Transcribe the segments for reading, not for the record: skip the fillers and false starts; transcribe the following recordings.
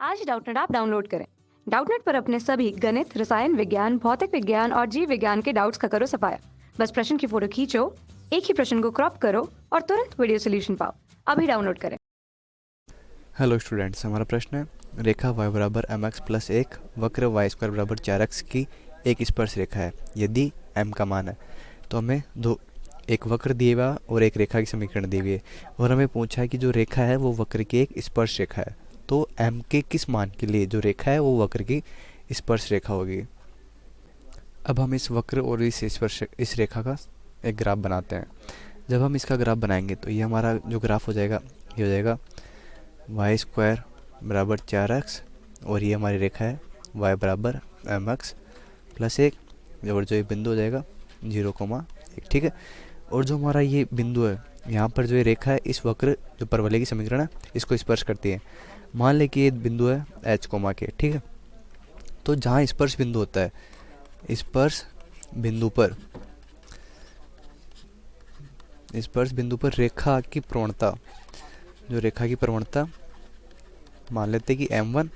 आज Doubtnut app download करें। Doubtnut पर अपने सभी गणित, रसायन विज्ञान, भौतिक विज्ञान और जीव विज्ञान के डाउट्स का करो सफाया। बस प्रश्न की फोटो खींचो, एक ही प्रश्न को क्रॉप करो और तुरंत वीडियो सोल्यूशन पाओ। अभी डाउनलोड करें। हेलो स्टूडेंट्स, हमारा प्रश्न है रेखा y बराबर एम एक्स प्लस एक वक्र वाई स्क्वायर बराबर 4x की एक स्पर्श रेखा है। यदि m का मान है तो हमें एक वक्र दिए हुआ और एक रेखा की समीकरण दी हुई है और हमें पूछा है कि जो रेखा है वो वक्र की एक स्पर्श रेखा है। तो m के किस मान के लिए जो रेखा है वो वक्र की स्पर्श रेखा होगी। अब हम इस वक्र और इस रेखा का एक ग्राफ बनाते हैं। जब हम इसका ग्राफ बनाएंगे तो ये हमारा जो ग्राफ हो जाएगा ये हो जाएगा वाई स्क्वायर बराबर 4x और ये हमारी रेखा है y बराबर एम एक्स प्लस एक और जो ये बिंदु हो जाएगा 0,1। ठीक है। और जो हमारा ये बिंदु है यहाँ पर जो ये रेखा है इस वक्र जो परवलय की समीकरण है इसको स्पर्श करती है। मान लें कि ये बिंदु है h कोमा के। ठीक है। तो जहाँ स्पर्श बिंदु होता है स्पर्श बिंदु पर रेखा की प्रवणता मान लेते हैं कि m1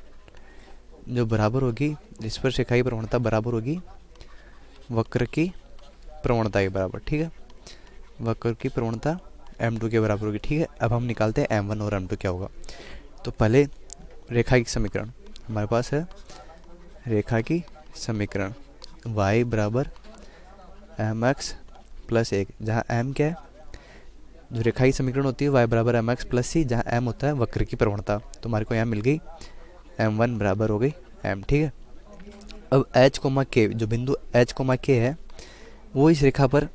जो बराबर होगी स्पर्श रेखा की प्रवणता बराबर होगी वक्र की प्रवणता के बराबर। ठीक है। वक्र की प्रवणता m2 के बराबर होगी। ठीक है। अब हम निकालते हैं m1 और m2 क्या होगा। तो पहले रेखा की समीकरण हमारे पास है। रेखा की समीकरण y बराबर एम एक्स प्लस एक, जहाँ m क्या है, जो रेखा की समीकरण होती है y बराबर एम एक्स प्लस सी, जहाँ m होता है वक्र की प्रवणता। तो हमारे को यहाँ मिल गई m1 बराबर हो गई m। ठीक है। अब h कोमा के, जो बिंदु h कोमा के है वो इस रेखा पर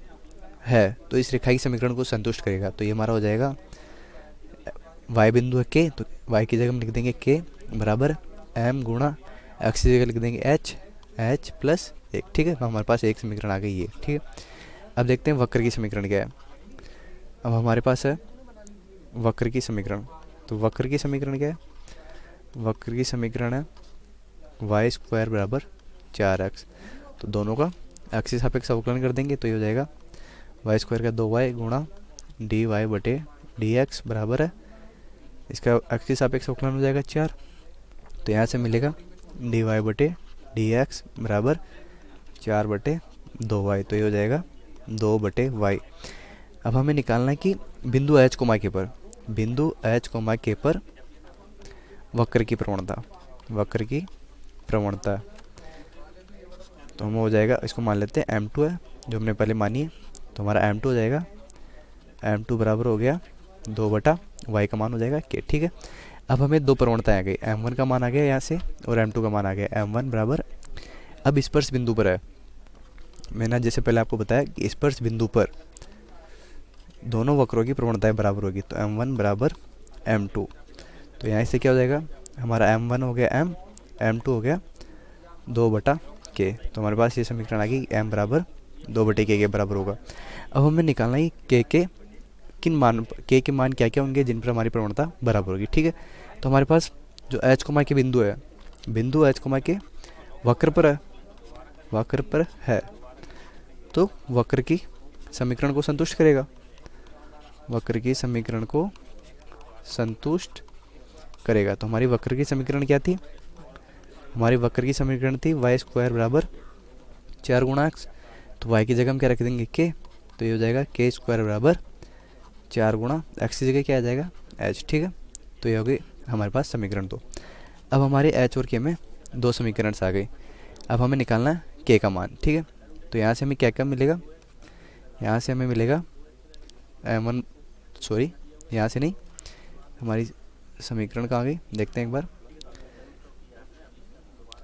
है तो इस रेखा की समीकरण को संतुष्ट करेगा। तो ये हमारा हो जाएगा y बिंदु है k, तो y की जगह हम लिख देंगे k बराबर m गुणा x की जगह लिख देंगे h प्लस एक। ठीक है। हमारे पास एक समीकरण आ गई है। ठीक है। अब देखते हैं वक्र की समीकरण क्या है। अब हमारे पास है वक्र की समीकरण। तो वक्र की समीकरण क्या है? वक्र की समीकरण है वाई स्क्वायर बराबर 4x। तो दोनों का x के सापेक्ष अवकलन कर देंगे तो ये हो जाएगा वाई स्क्वायर का 2y गुणा डी वाई बटे डी एक्स बराबर है, इसका x के सापेक्ष अवकलन हो जाएगा 4। तो यहाँ से मिलेगा डी वाई बटे डी एक्स बराबर 4 बटे 2y। तो ये हो जाएगा 2 बटे y। अब हमें निकालना है कि बिंदु h कोमा के पर वक्र की प्रवणता। तो हम हो जाएगा, इसको मान लेते हैं m2 है जो हमने पहले मानी है। तो हमारा m2 हो जाएगा, m2 बराबर हो गया 2 बटा y का मान हो जाएगा k। ठीक है। अब हमें दो प्रवणताएं आ गई, m1 का मान आ गया यहाँ से और m2 का मान आ गया। m1 बराबर, अब स्पर्श बिंदु पर है, मैंने जैसे पहले आपको बताया कि स्पर्श बिंदु पर दोनों वक्रों की प्रवणताएं बराबर होगी। तो m1 बराबर m2। तो यहाँ से क्या हो जाएगा, हमारा m1 हो गया m, m2 हो गया 2 बटा k। तो हमारे पास ये समीकरण आ गई m बराबर 2 बटे k के बराबर होगा। अब हमें निकालना है k के मान क्या क्या होंगे जिन पर हमारी प्रवणता बराबर होगी। ठीक है। तो हमारे पास जो h कोमा के बिंदु है, बिंदु h कोमा के वक्र पर है तो वक्र की समीकरण को संतुष्ट करेगा। तो हमारी वक्र की समीकरण क्या थी? हमारी वक्र की समीकरण थी वाई स्क्वायर बराबर 4 गुणा एक्स। तो y की जगह हम क्या रख देंगे k। तो ये हो जाएगा k स्क्वायर बराबर 4 गुणा एक्स की जगह क्या आ जाएगा h। ठीक है। तो ये हो गई हमारे पास समीकरण 2। अब हमारे h और k में दो समीकरण आ गई। अब हमें निकालना है k का मान। ठीक है। तो यहाँ से हमें क्या मिलेगा, यहाँ से हमें मिलेगा यहाँ से नहीं, हमारी समीकरण कहाँ गई देखते हैं एक बार।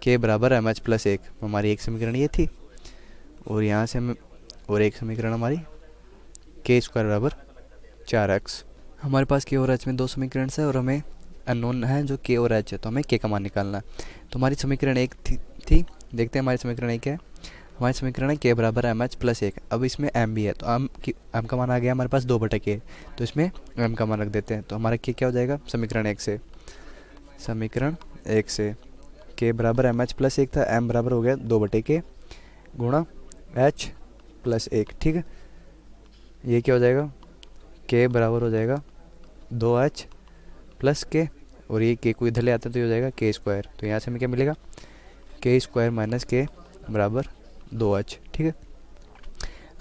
k बराबर एम एच प्लस एक, हमारी एक समीकरण ये थी और यहाँ से हमें और एक समीकरण हमारी k स्क्वायर बराबर 4x। हमारे पास k और h में दो समीकरण है और हमें अननोन है जो k और h है, तो हमें k का मान निकालना है। तो हमारी समीकरण एक थी। देखते हैं हमारी समीकरण एक है। हमारी समीकरण है k बराबर एम एच प्लस एक। अब इसमें m भी है तो m का मान आ गया हमारे पास 2 बटा k, तो इसमें m का मान रख देते हैं। तो हमारा k क्या हो जाएगा समीकरण एक से k बराबर एम एच प्लस एक था, m बराबर हो गया 2 बटे k गुणा h प्लस एक। ठीक है। ये क्या हो जाएगा, k बराबर हो जाएगा 2h प्लस k और ये के को इधर ले आते हैं तो ये हो जाएगा के स्क्वायर। तो यहाँ से हमें क्या मिलेगा, के स्क्वायर माइनस के बराबर 2h। ठीक है,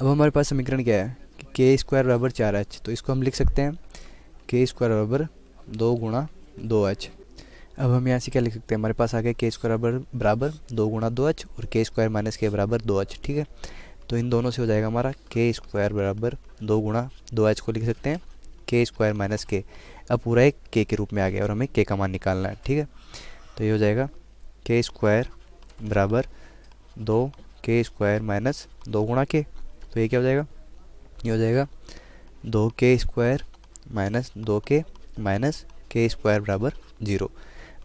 अब हमारे पास समीकरण क्या है कि के स्क्वायर बराबर 4h, तो इसको हम लिख सकते हैं के स्क्वायर बराबर 2 गुणा 2h। अब हम यहाँ से क्या लिख सकते हैं, हमारे पास आ गया के स्क्वायर बराबर 2 गुणा 2h और के स्क्वायर माइनस के बराबर 2h। ठीक है, तो इन दोनों से हो जाएगा हमारा के स्क्वायर बराबर 2 गुणा 2h को लिख सकते हैं के स्क्वायर माइनस के। अब पूरा एक के रूप में आ गया और हमें के का मान निकालना है। ठीक है, तो ये हो जाएगा के स्क्वायर बराबर 2 के स्क्वायर माइनस 2 गुणा के। तो ये क्या हो जाएगा, ये हो जाएगा 2 के स्क्वायर माइनस 2 के माइनस के स्क्वायर बराबर 0।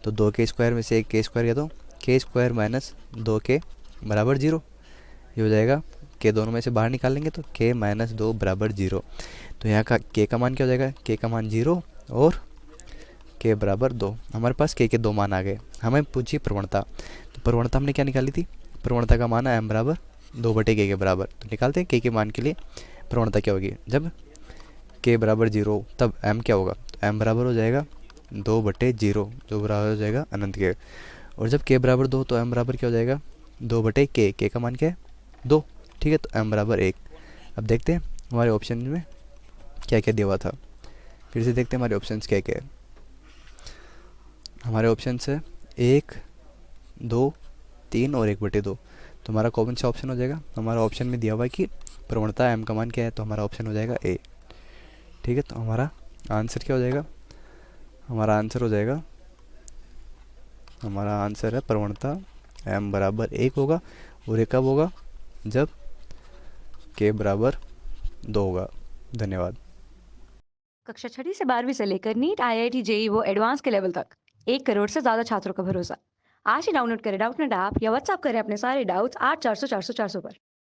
तो 2 के स्क्वायर में से एक के स्क्वायर कह दो, के स्क्वायर माइनस 2 के बराबर 0। ये हो जाएगा के दोनों में से बाहर निकाल लेंगे तो के माइनस 2 बराबर 0। तो यहाँ का के का मान क्या हो जाएगा, के का मान 0 और के बराबर 2। हमारे पास के दो मान आ गए। हमें पूछी प्रवणता, तो प्रवणता हमने क्या निकाली थी, प्रवणता का मान है m बराबर 2/k के बराबर। तो निकालते हैं के मान के लिए प्रवणता क्या होगी, जब के बराबर 0 तब m क्या होगा, तो m बराबर हो जाएगा 2/0 जो बराबर हो जाएगा अनंत के। और जब k बराबर 2 तो m बराबर क्या हो जाएगा 2/k, के का मान क्या है 2। ठीक है, तो m बराबर 1। अब देखते हैं हमारे ऑप्शन में क्या क्या दिया हुआ था, फिर से देखते हैं हमारे ऑप्शन क्या क्या है। हमारे ऑप्शन है 1, 2, 3 और 1/2। तो हमारा कौन सा ऑप्शन हो जाएगा, हमारा ऑप्शन में दिया हुआ है कि प्रवणता m का मान क्या है, तो हमारा ऑप्शन हो जाएगा ए। ठीक है, तो हमारा आंसर क्या हो जाएगा, हमारा आंसर हो जाएगा, हमारा आंसर है प्रवणता m बराबर 1 होगा। और ये कब होगा, जब k बराबर 2 होगा। धन्यवाद। कक्षा 6वीं से 12वीं से लेकर नीट, IIT, जेई वो एडवांस के लेवल तक 1 करोड़ से ज्यादा छात्रों का भरोसा। आज ही डाउनलोड करें डाउटनेट ऐप या व्हाट्सएप करें अपने सारे डाउट्स 8400 400 400 पर।